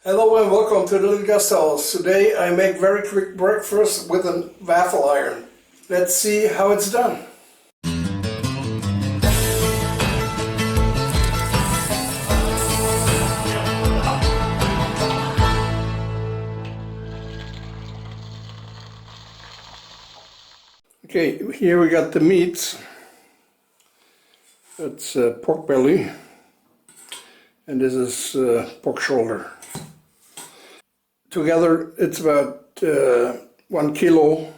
Hello and welcome to the littleGasthaus. Today I make very quick breakfast with a waffle iron. Let's see how it's done. Okay, here we got the meats. It's pork belly and this is pork shoulder. Together it's about 1 kilo,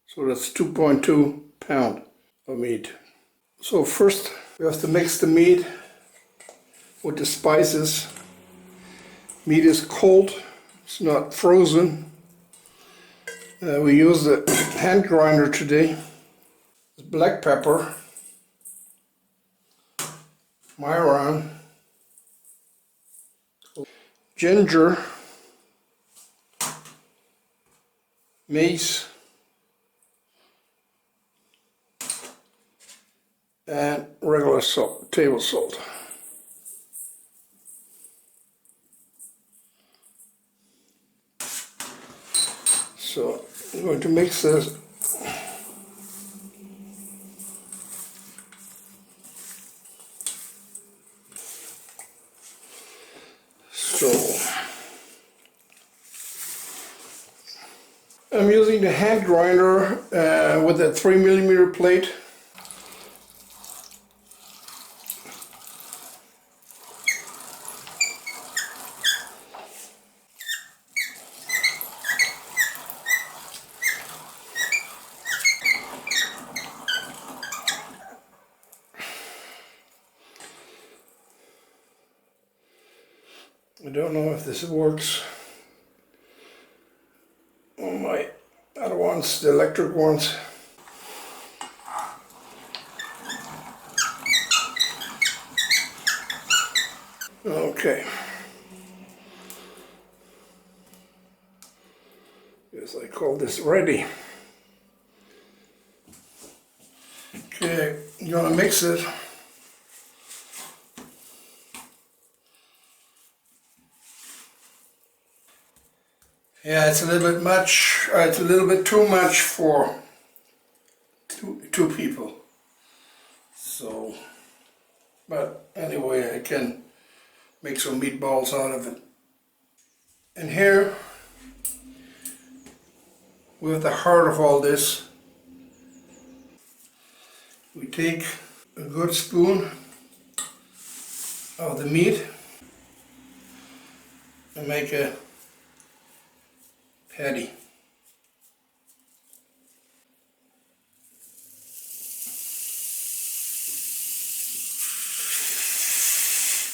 so that's 2.2 pounds of meat. So first we have to mix the meat with the spices. Meat is cold, it's not frozen. We use the hand grinder today. Black pepper, myron, ginger, mace, and regular salt, table salt. So I'm going to mix this. So I'm using the hand grinder with a 3mm plate. I don't know if this works on my other ones, the electric ones. Okay. Yes, I call this ready. Okay, you're gonna mix it. Yeah, it's a little bit much. It's a little bit too much for two people. So, but anyway, I can make some meatballs out of it. And here, with the heart of all this, we take a good spoon of the meat and make a patty.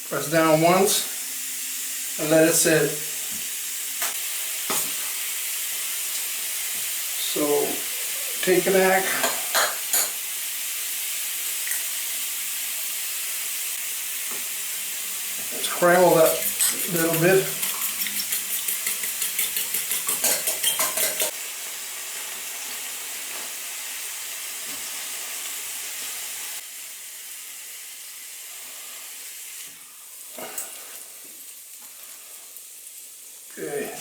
Press down once and let it sit. So take an egg, and scramble that a little bit. Okay.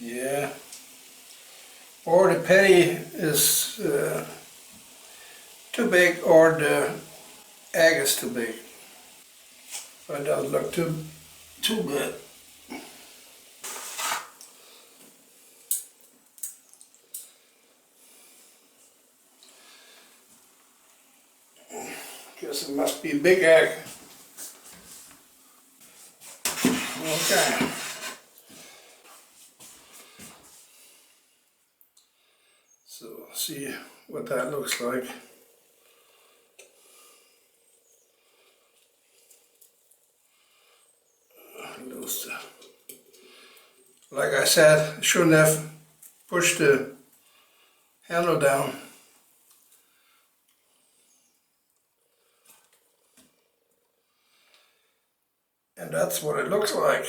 Yeah. Or the patty is too big, or the egg is too big. It doesn't look too bad. Guess it must be a big egg. Okay. So see what that looks like. lose the... Like I said, I shouldn't have pushed the handle down. And that's what it looks like.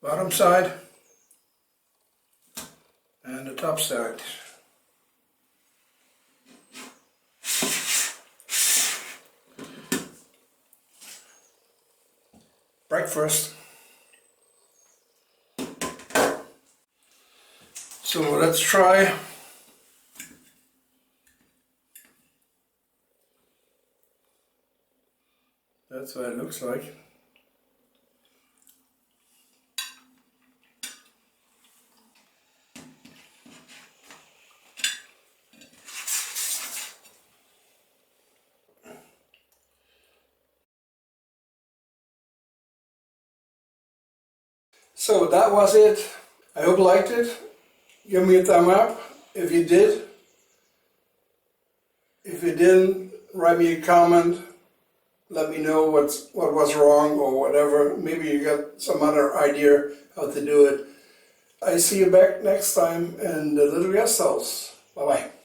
Bottom side and the top side. Breakfast. So let's try. That's what it looks like. So that was it. I hope you liked it. Give me a thumb up if you did. If you didn't, write me a comment. Let me know what was wrong or whatever. Maybe you got some other idea how to do it. I see you back next time in the Little Guest House. Bye bye.